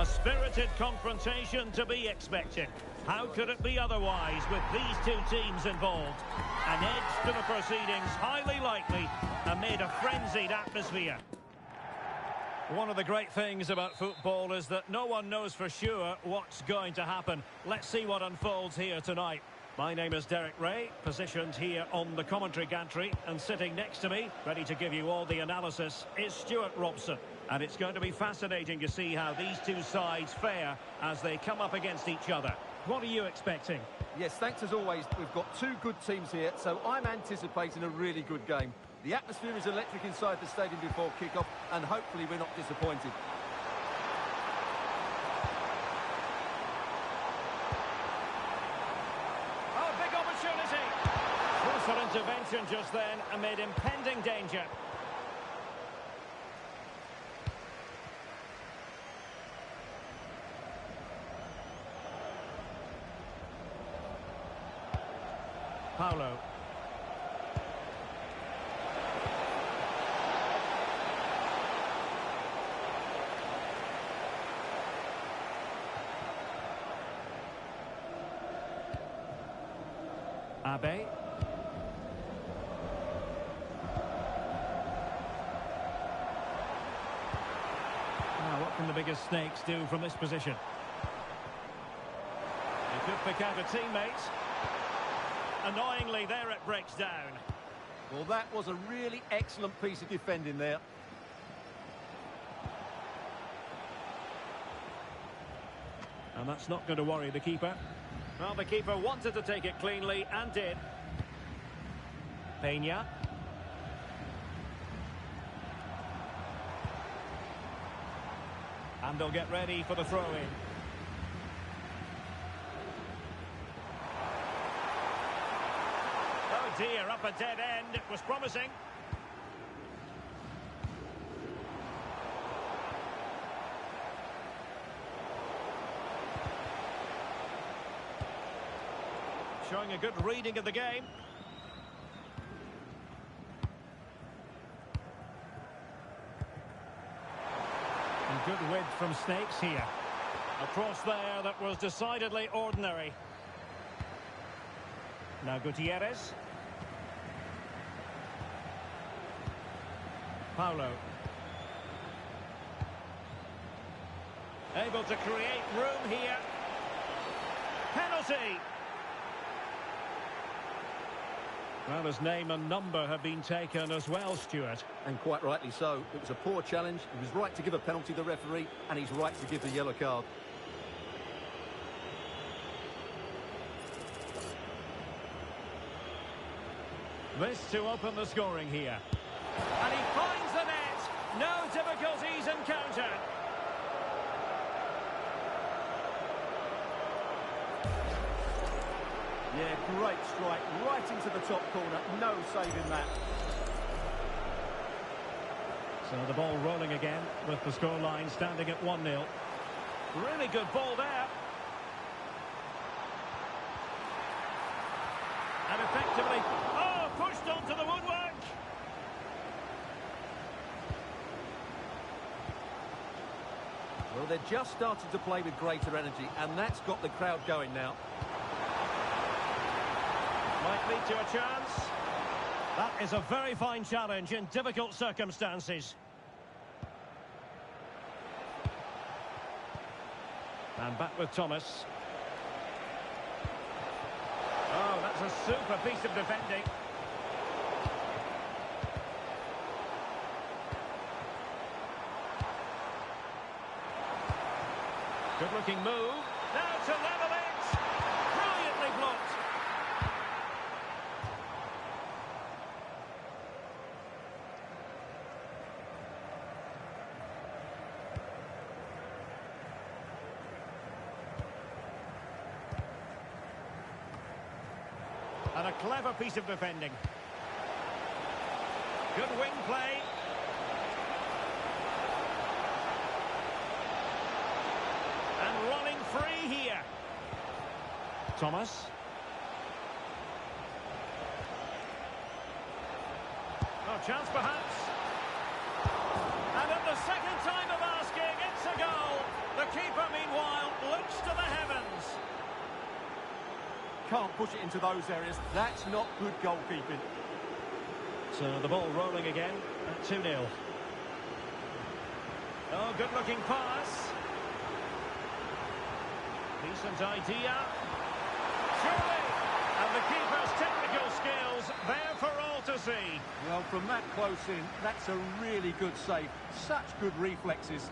A spirited confrontation to be expected. How could it be otherwise with these two teams involved? An edge to the proceedings, highly likely, amid a frenzied atmosphere. One of the great things about football is that no one knows for sure what's going to happen. Let's see what unfolds here tonight. My name is Derek Ray, positioned here on the commentary gantry, and sitting next to me, ready to give you all the analysis, is Stuart Robson. And it's going to be fascinating to see how these two sides fare as they come up against each other. What are you expecting? Yes, thanks as always. We've got two good teams here, so I'm anticipating a really good game. The atmosphere is electric inside the stadium before kick-off, and hopefully we're not disappointed. Oh, big opportunity! Crucial intervention just then amid impending danger. Paulo. Abe. Now, what can the biggest snakes do from this position? He could pick out a teammate. Annoyingly, there it breaks down. Well, that was a really excellent piece of defending there. And that's not going to worry the keeper. Well, the keeper wanted to take it cleanly and did. Peña. And they'll get ready for the throw-in. Oh dear, up a dead end. It was promising. Showing a good reading of the game. And good width from Snakes here. A cross there that was decidedly ordinary. Now Gutierrez. Paulo. Able to create room here. Penalty! Well, his name and number have been taken as well, Stuart. And quite rightly so. It was a poor challenge. He was right to give a penalty to the referee, and he's right to give the yellow card. This to open the scoring here. And he finds the net. No difficulties encountered. Yeah, great strike, right into the top corner. No saving that. So the ball rolling again with the scoreline standing at 1-0. Really good ball there. And effectively, pushed onto the woodwork. Well, they're just starting to play with greater energy, and that's got the crowd going now. Might lead to a chance. That is a very fine challenge in difficult circumstances. And back with Thomas. Oh, that's a super piece of defending. Good-looking move. Now to level it. Brilliantly blocked. And a clever piece of defending. Good wing play. And running free here. Thomas. Oh, chance perhaps. And at the second time of asking, it's a goal. The keeper, meanwhile, looks to the heavens. Can't push it into those areas. That's not good goalkeeping. So the ball rolling again at 2-0. Oh, good-looking pass. Decent idea. Surely! And the keeper's technical skills there for all to see. Well, from that close in, that's a really good save. Such good reflexes.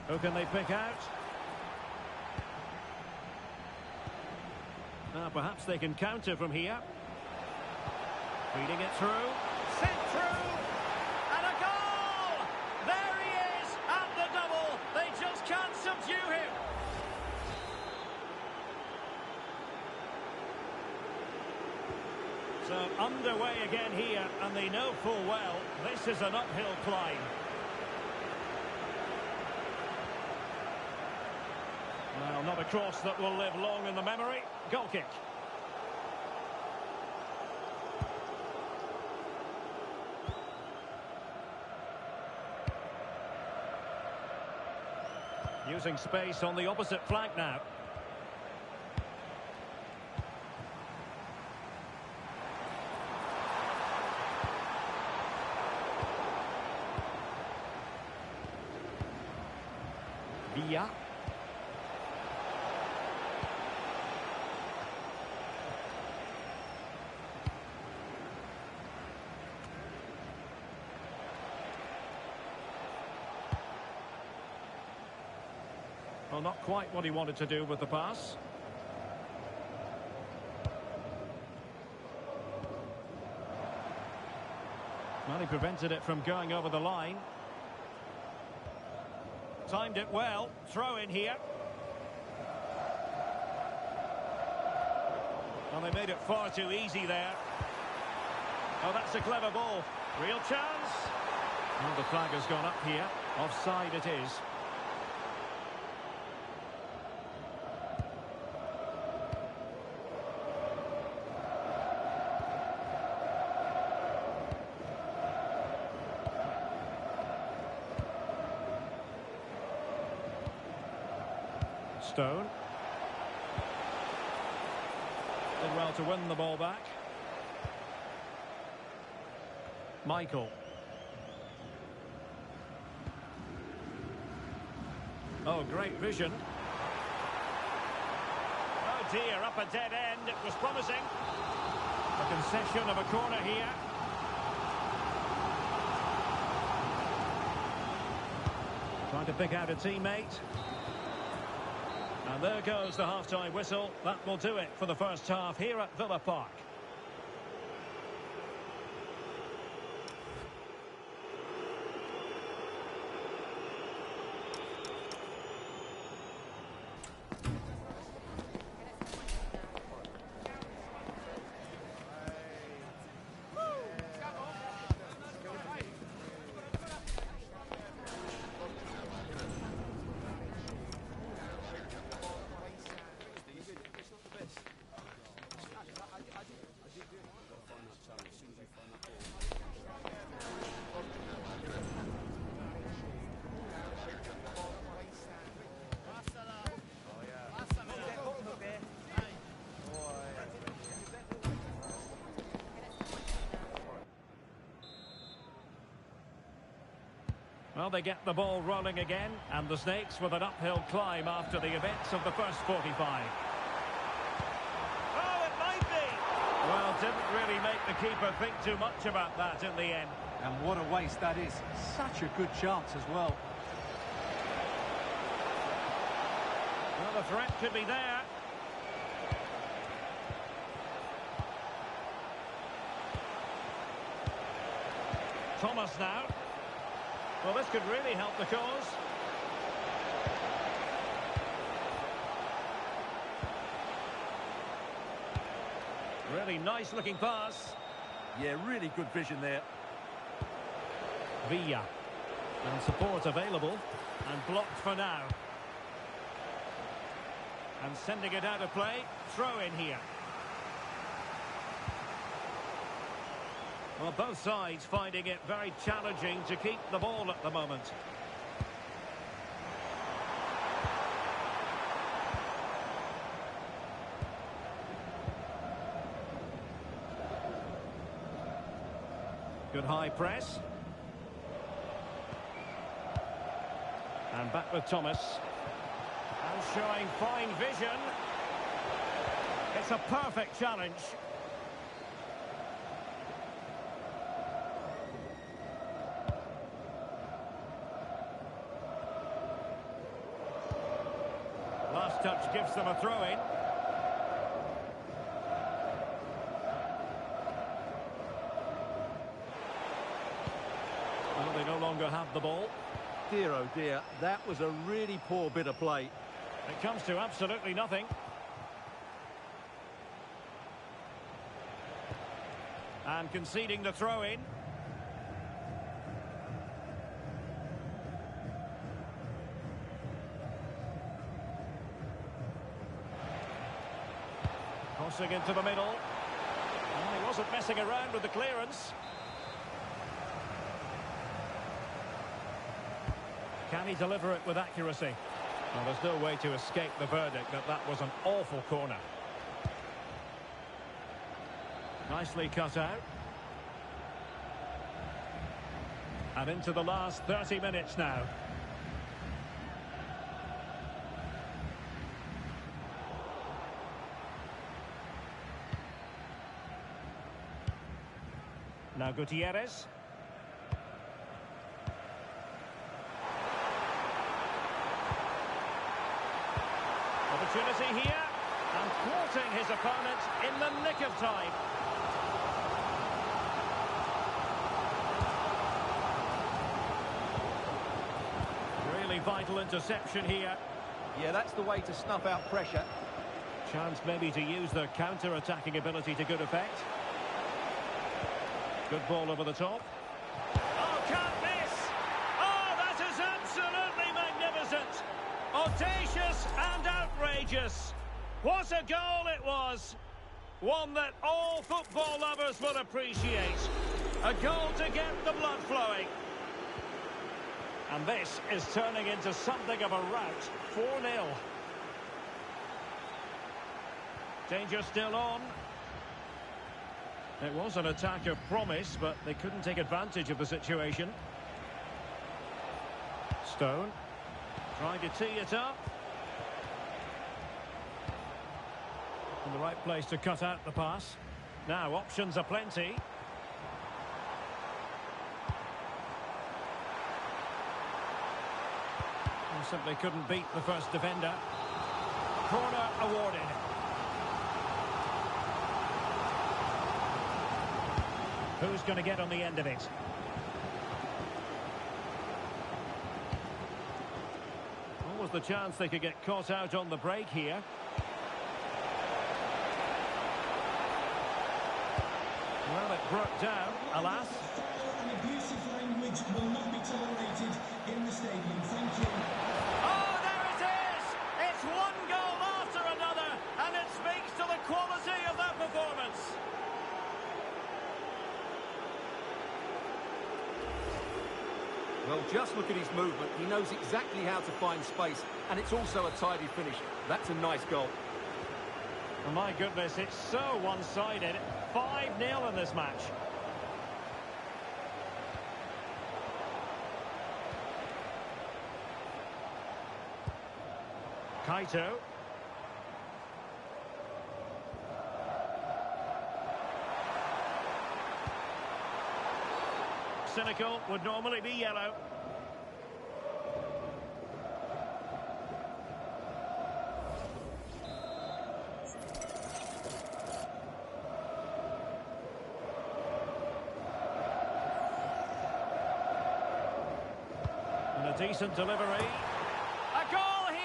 Who can they pick out? Now, perhaps they can counter from here. Feeding it through. Sent through! And a goal! There he is at the double. They just can't subdue him. So underway again here, and they know full well this is an uphill climb. Well, not a cross that will live long in the memory. Goal kick. Using space on the opposite flank now. Villa. Well, not quite what he wanted to do with the pass. Well, he prevented it from going over the line. Timed it well. Throw in here. Well, they made it far too easy there. Oh, that's a clever ball. Real chance. Well, the flag has gone up here. Offside it is. Stone. Did well to win the ball back. Michael. Oh, great vision. Oh dear, up a dead end. It was promising. A concession of a corner here. Trying to pick out a teammate. And there goes the half-time whistle. That will do it for the first half here at Villa Park. Well, they get the ball rolling again, and the Snakes with an uphill climb after the events of the first 45. Oh, it might be! Well, didn't really make the keeper think too much about that in the end. And what a waste that is. Such a good chance as well. Well, the threat could be there. Thomas now. Well, this could really help the cause. Really nice-looking pass. Yeah, really good vision there. Villa. And support available. And blocked for now. And sending it out of play. Throw in here. Well, both sides finding it very challenging to keep the ball at the moment. Good high press. And back with Thomas. And showing fine vision. It's a perfect challenge. Last touch gives them a throw-in. Well, they no longer have the ball. Dear, oh dear, that was a really poor bit of play. It comes to absolutely nothing. And conceding the throw-in. Crossing into the middle. And he wasn't messing around with the clearance. Can he deliver it with accuracy? Well, there's no way to escape the verdict that that was an awful corner. Nicely cut out. And into the last 30 minutes now. Now Gutierrez. Opportunity here, and thwarting his opponent in the nick of time. Really vital interception here. Yeah, that's the way to snuff out pressure. Chance maybe to use their counter-attacking ability to good effect. Good ball over the top. Oh, can't miss! Oh, that is absolutely magnificent! Audacious and outrageous. What a goal it was. One that all football lovers will appreciate. A goal to get the blood flowing. And this is turning into something of a rout. 4-0. Danger still on. It was an attack of promise, but they couldn't take advantage of the situation. Stone. Trying to tee it up. In the right place to cut out the pass. Now, options are plenty. And simply couldn't beat the first defender. Corner awarded. Who's going to get on the end of it? What was the chance they could get caught out on the break here? Well, it broke down, alas. And abusive language will not be tolerated in the stadium. Thank you. Oh, there it is! It's one goal after another, and it speaks to the quality of that performance. Well, just look at his movement. He knows exactly how to find space, and it's also a tidy finish. That's a nice goal. Oh, my goodness, it's so one-sided. 5-0 in this match. Kaito. Cynical would normally be yellow. And a decent delivery. A goal here,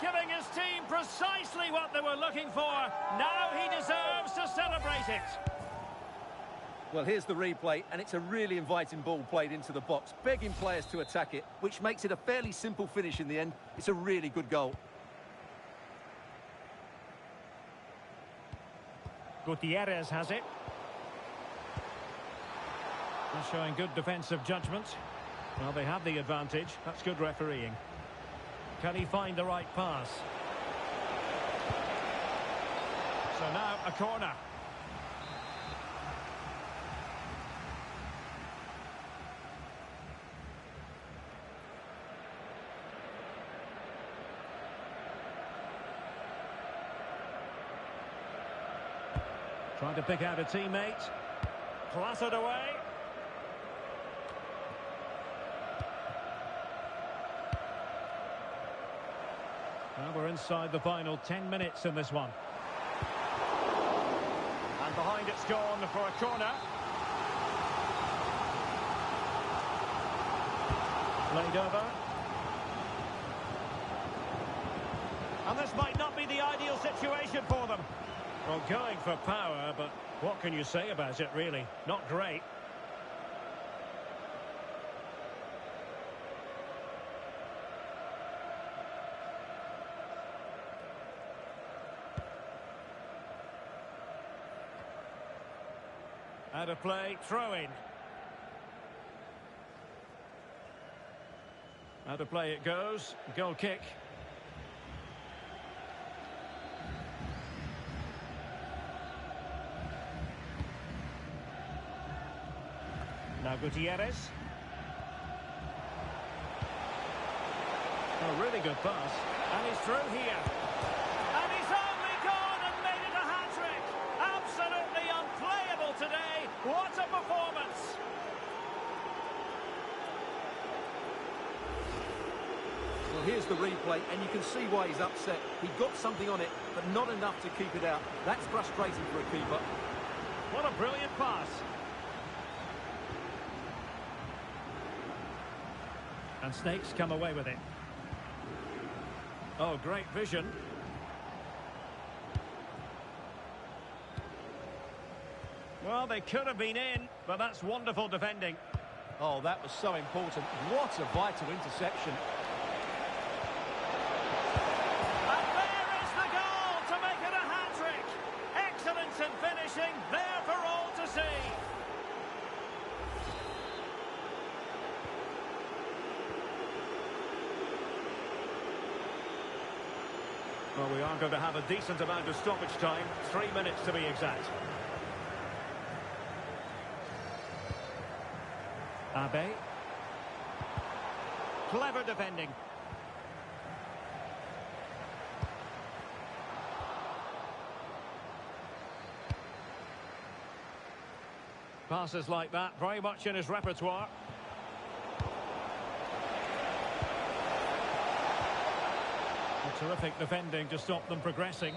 giving his team precisely what they were looking for. Now he deserves to celebrate it. Well, here's the replay, and it's a really inviting ball played into the box, begging players to attack it, which makes it a fairly simple finish in the end. It's a really good goal. Gutierrez has it. They're showing good defensive judgment. Well, they have the advantage. That's good refereeing. Can he find the right pass? So now a corner. Trying to pick out a teammate. Clattered away. Well, we're inside the final 10 minutes in this one. And behind it's gone for a corner. Played over. And this might not be the ideal situation for them. Well, going for power, but what can you say about it, really? Not great. Out of play, throw in. Out of play it goes, goal kick. Now Gutierrez. A really good pass. And he's through here. And he's only gone and made it a hat-trick. Absolutely unplayable today. What a performance. Well, here's the replay, and you can see why he's upset. He got something on it, but not enough to keep it out. That's frustrating for a keeper. What a brilliant pass. And Stakes come away with it. Oh, great vision. Well, they could have been in, but that's wonderful defending. Oh, that was so important. What a vital interception. And there is the goal to make it a hat-trick. Excellence in finishing, there for all to see. Well, we are going to have a decent amount of stoppage time. 3 minutes to be exact. Abe. Clever defending. Passes like that, very much in his repertoire. A terrific defending to stop them progressing.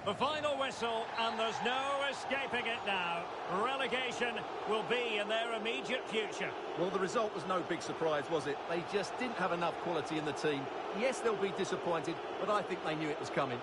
The final whistle, and there's no escaping it now. Relegation will be in their immediate future. Well, the result was no big surprise, was it? They just didn't have enough quality in the team. Yes, they'll be disappointed, but I think they knew it was coming.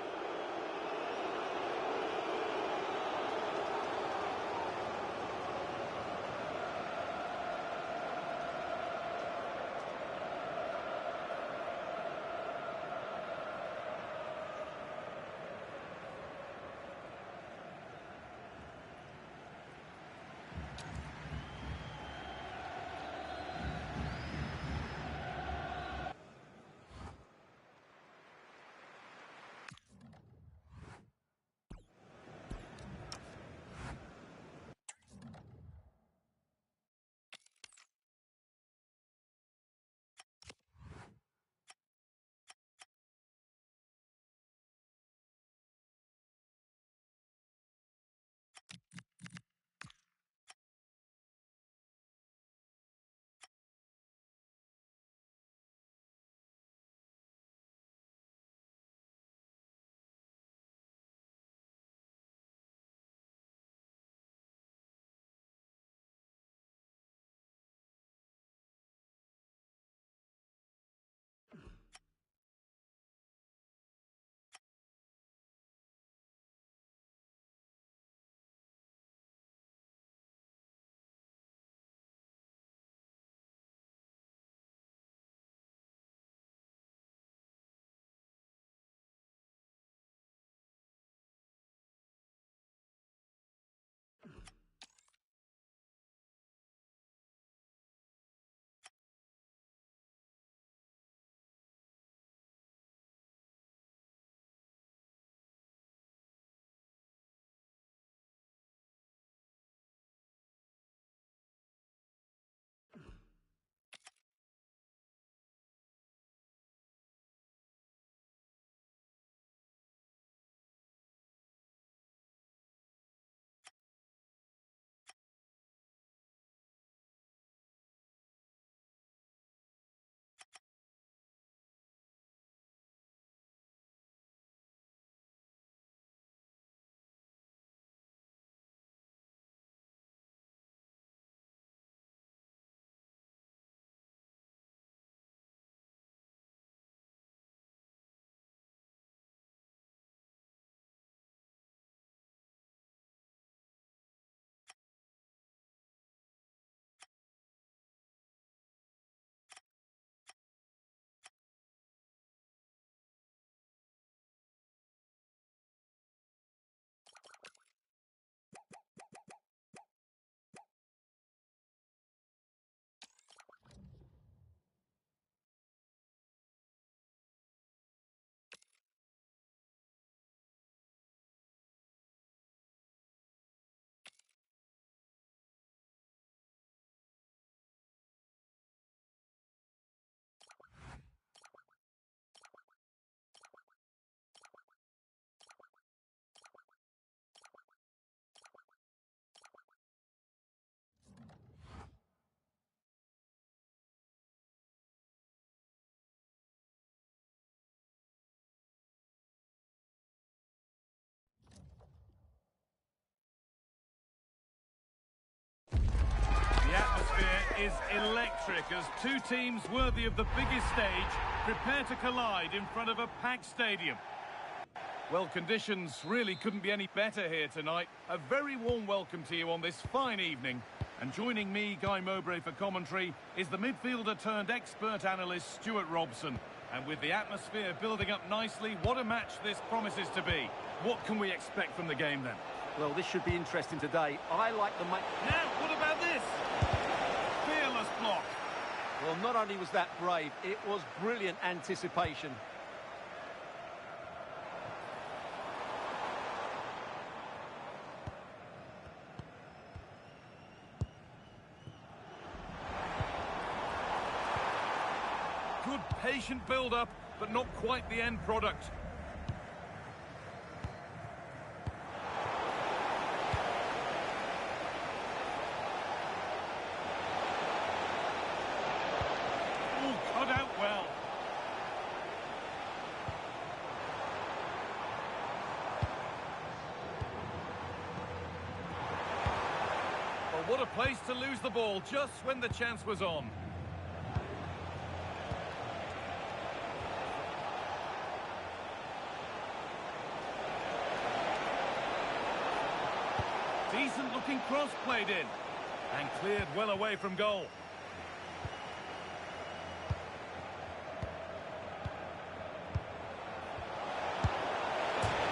is electric as two teams worthy of the biggest stage prepare to collide in front of a packed stadium. Well, conditions really couldn't be any better here tonight. A very warm welcome to you on this fine evening. And joining me, Guy Mowbray, for commentary is the midfielder turned expert analyst Stuart Robson. And with the atmosphere building up nicely, what a match this promises to be. What can we expect from the game then? Well, this should be interesting today. I like the... Now, what about this? Fearless block. Well, not only was that brave, it was brilliant anticipation. Good patient build-up, but not quite the end product. Oh, cut out well. Well, what a place to lose the ball just when the chance was on. Decent looking cross played in and cleared well away from goal.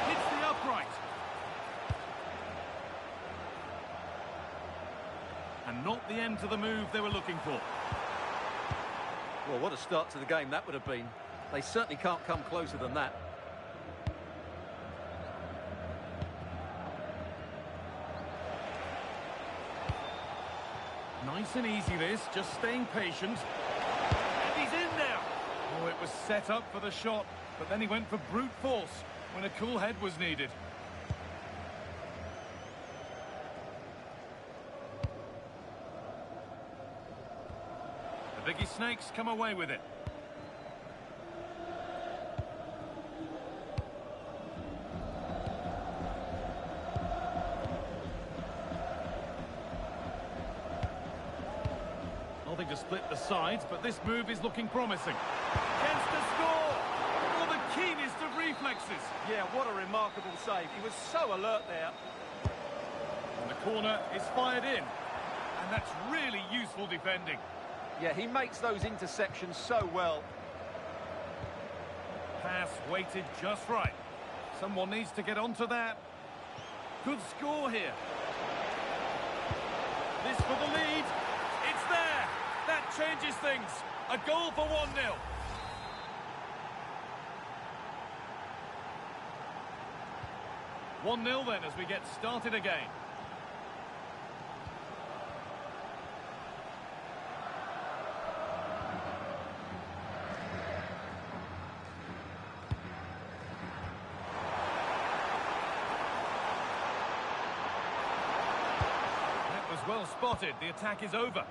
Hits the upright. And not the end to the move they were looking for. Well, what a start to the game that would have been. They certainly can't come closer than that. Nice and easy this, just staying patient. And he's in now! Oh, it was set up for the shot, but then he went for brute force when a cool head was needed. The Biggie Snakes come away with it. Nothing to split the sides, but this move is looking promising. Chance to score! Oh, the keenest of reflexes. Yeah, what a remarkable save. He was so alert there. And the corner is fired in. And that's really useful defending. Yeah, he makes those interceptions so well. Pass weighted just right. Someone needs to get onto that. Good score here. This for the lead. It's there. That changes things. A goal for 1-0. One 1-0 then as we get started again. That was well spotted. The attack is over.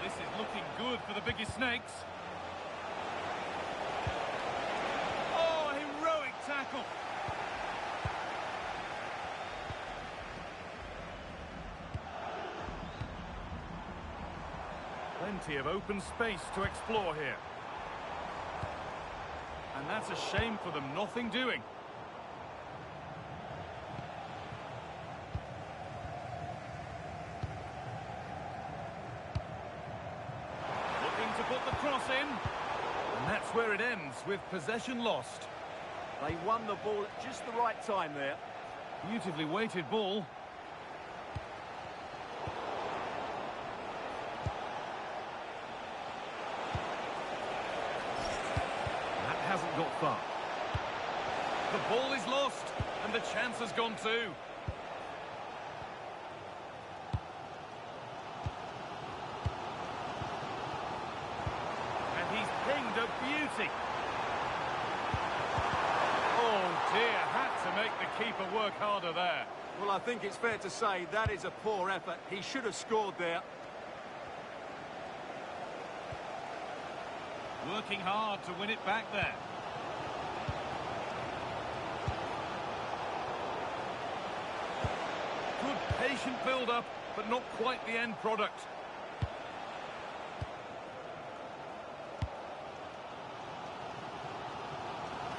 This is looking good for the Biggie Snakes. Oh, a heroic tackle. Plenty of open space to explore here. And that's a shame for them, nothing doing. Looking to put the cross in. And that's where it ends, with possession lost. They won the ball at just the right time there. Beautifully weighted ball. That hasn't got far. The ball is lost, and the chance has gone too. And he's pinged a beauty. Oh dear, had to make the keeper work harder there. Well, I think it's fair to say that is a poor effort. He should have scored there. Working hard to win it back there. Good patient build-up, but not quite the end product.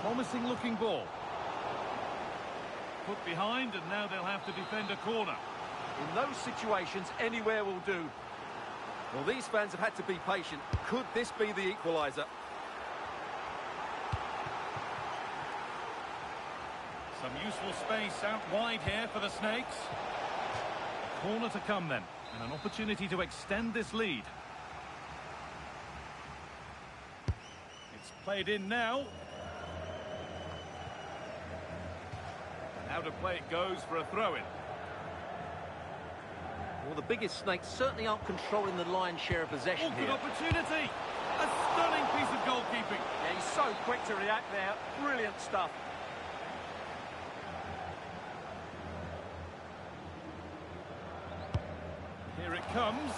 Promising looking ball. Put behind, and now they'll have to defend a corner. In those situations, anywhere will do. Well, these fans have had to be patient. Could this be the equaliser? Some useful space out wide here for the Snakes. A corner to come then, and an opportunity to extend this lead. It's played in now. How to play it goes for a throw-in. Well, the biggest Snakes certainly aren't controlling the lion's share of possession Good here. opportunity. A stunning piece of goalkeeping. Yeah, he's so quick to react there. Brilliant stuff. Here it comes.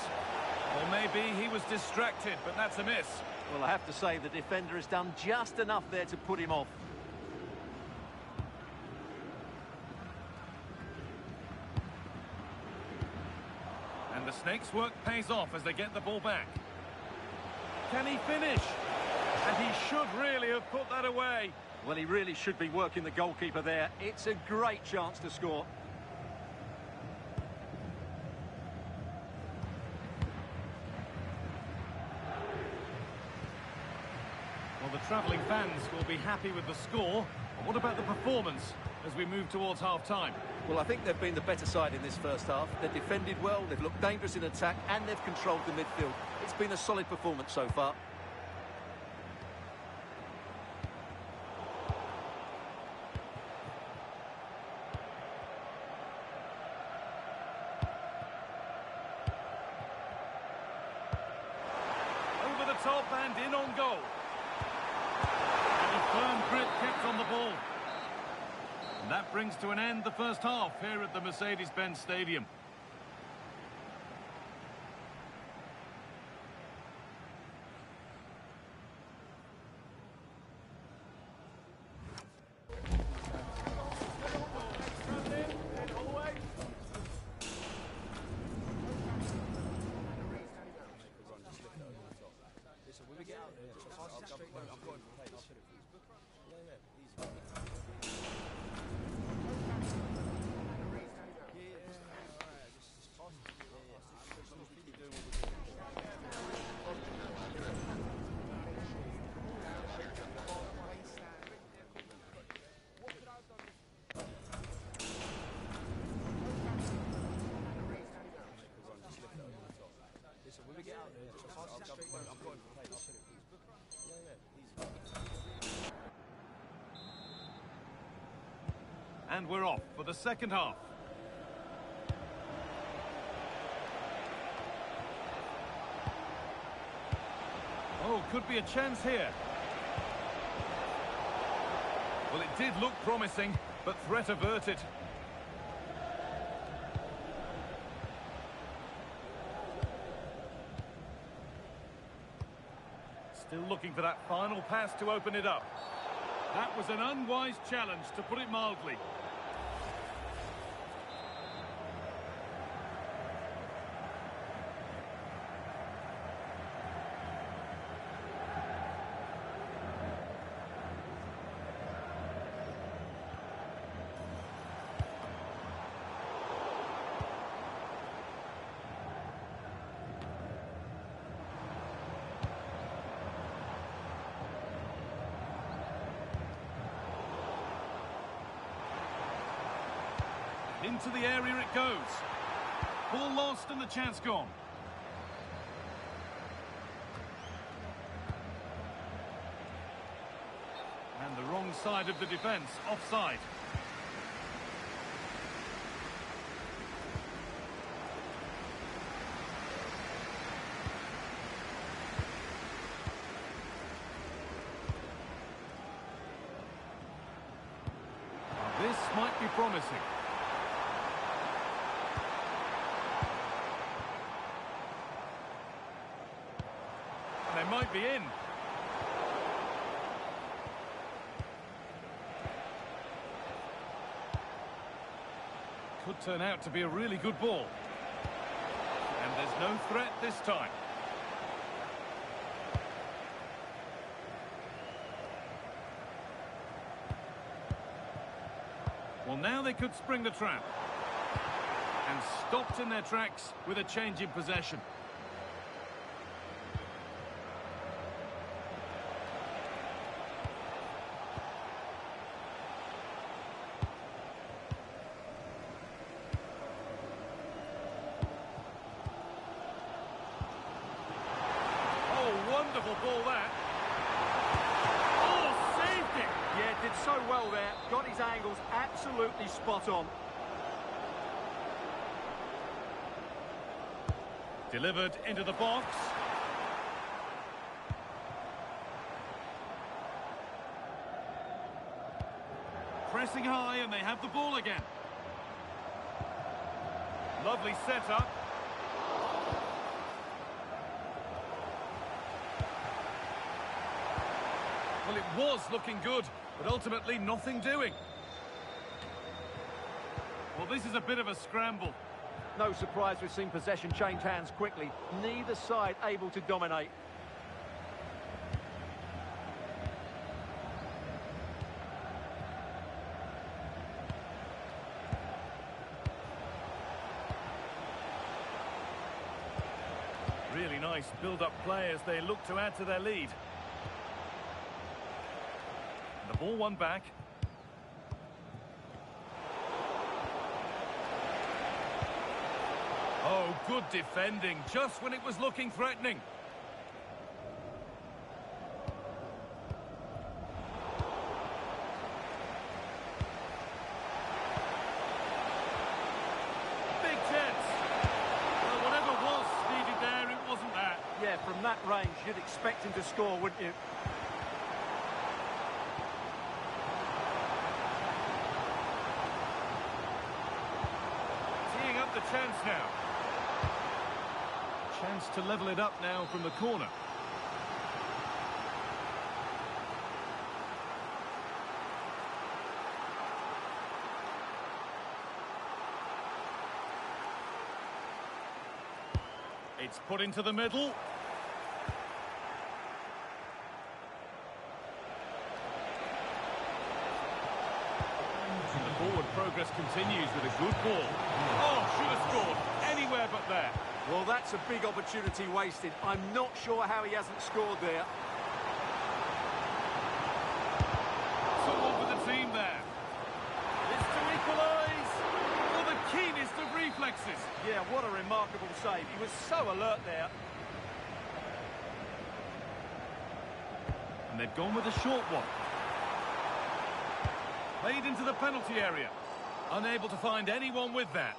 Or maybe he was distracted, but that's a miss. Well, I have to say the defender has done just enough there to put him off. And the Snakes' work pays off as they get the ball back. Can he finish? And he should really have put that away. Well, he really should be working the goalkeeper there. It's a great chance to score. Well, the travelling fans will be happy with the score. But what about the performance as we move towards half-time? Well, I think they've been the better side in this first half. They've defended well, they've looked dangerous in attack, and they've controlled the midfield. It's been a solid performance so far. Over the top and in on goal. And a firm grip kept on the ball. And that brings to an end the first half here at the Mercedes-Benz Stadium. And we're off for the second half. Oh, could be a chance here. Well, it did look promising, but threat averted. Still looking for that final pass to open it up. That was an unwise challenge, to put it mildly. Into the area it goes. Ball lost and the chance gone. And the wrong side of the defence, offside. Now this might be promising. They might be in. Could turn out to be a really good ball. And there's no threat this time. Well, now they could spring the trap. And stopped in their tracks with a change in possession. Wonderful ball that. Oh, saved it. Yeah, did so well there. Got his angles absolutely spot on. Delivered into the box. Pressing high and they have the ball again. Lovely setup. Well, it was looking good, but ultimately nothing doing. Well, this is a bit of a scramble. No surprise we've seen possession change hands quickly. Neither side able to dominate. Really nice build-up play as they look to add to their lead. The ball won back. Oh, good defending, just when it was looking threatening. Big chance. Well, whatever was needed there, it wasn't that. Yeah, from that range, you'd expect him to score, wouldn't you? The chance now. Chance to level it up now from the corner. It's put into the middle. The forward progress continues with a good ball. Oh, should have scored anywhere but there. Well, that's a big opportunity wasted. I'm not sure how he hasn't scored there. Someone for the team there. It's to equalise. For the keenest of reflexes. Yeah, what a remarkable save. He was so alert there. And they've gone with a short one. Played into the penalty area. Unable to find anyone with that.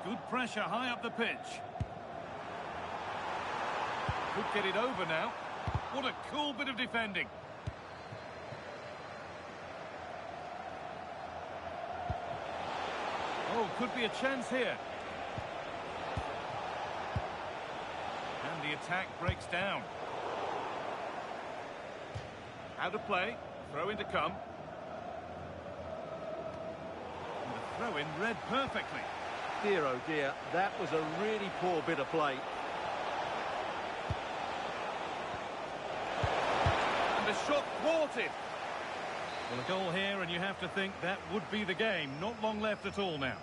Good pressure high up the pitch. Could get it over now. What a cool bit of defending. Oh, could be a chance here. And the attack breaks down. Out of play. Throw in to come. And the throw in read perfectly. Dear, oh dear, that was a really poor bit of play. And the shot thwarted. Well, a goal here, and you have to think that would be the game. Not long left at all now.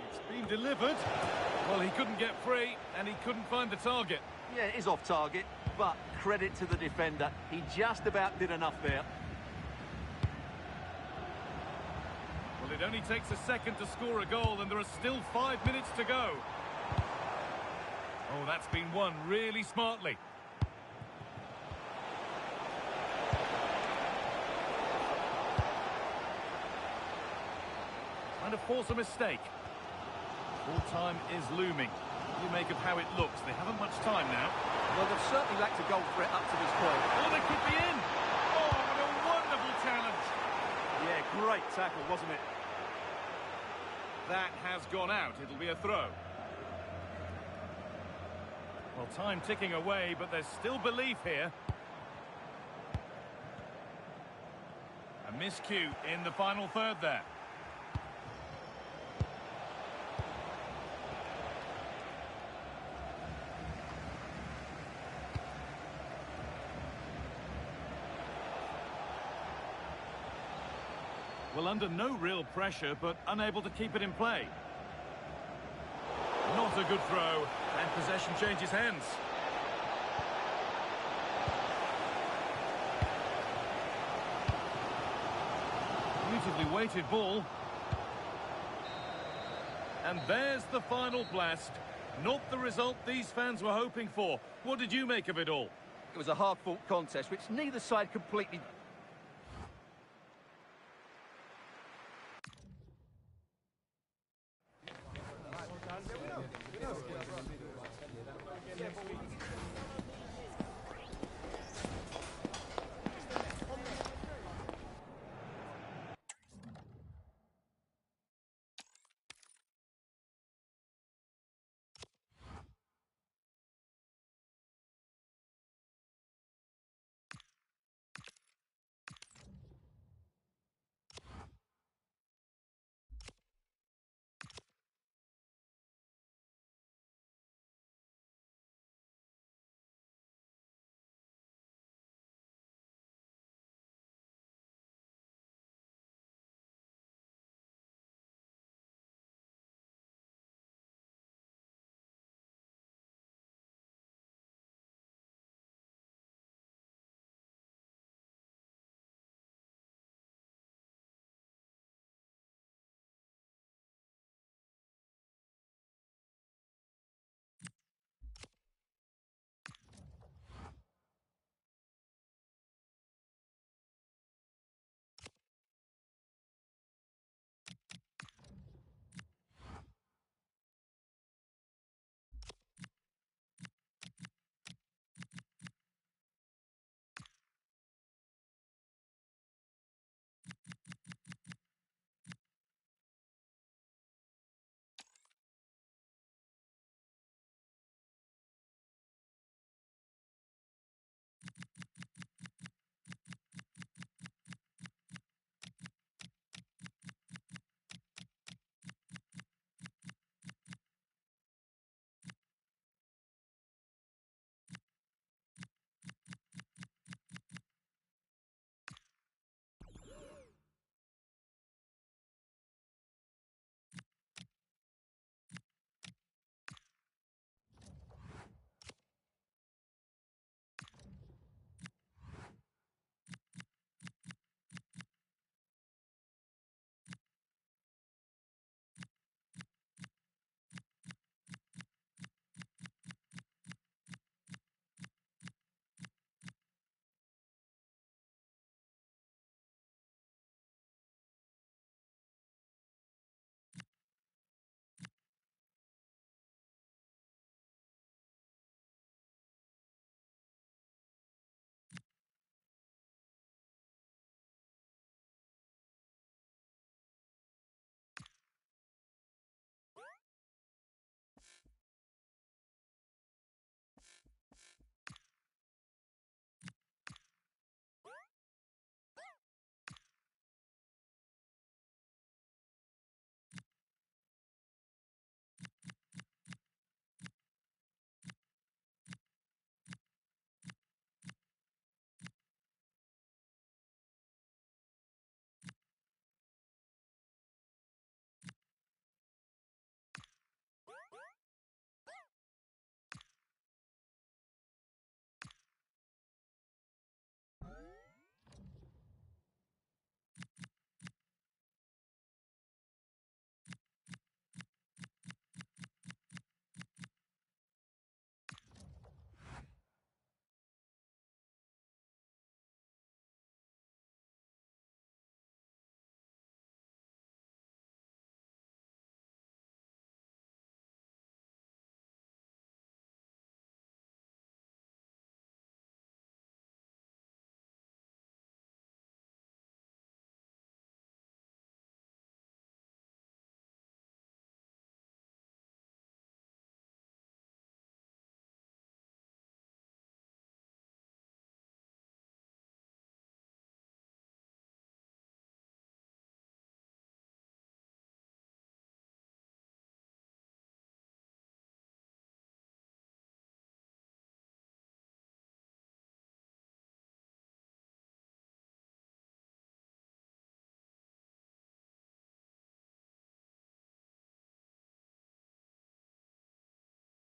It's been delivered. Well, he couldn't get free, and he couldn't find the target. Yeah, it is off target, but credit to the defender. He just about did enough there. Well, it only takes a second to score a goal, and there are still 5 minutes to go. Oh, that's been won really smartly. Trying to force a mistake. Full time is looming. What do you make of how it looks? They haven't much time now. Well, they've certainly lacked a goal threat up to this point. Oh, they could be in. Oh, what a wonderful challenge. Yeah, great tackle, wasn't it? That has gone out. It'll be a throw. Well, time ticking away, but there's still belief here. A miscue in the final third there. Well, under no real pressure, but unable to keep it in play. Not a good throw, and possession changes hands. Beautifully weighted ball. And there's the final blast. Not the result these fans were hoping for. What did you make of it all? It was a hard-fought contest, which neither side completely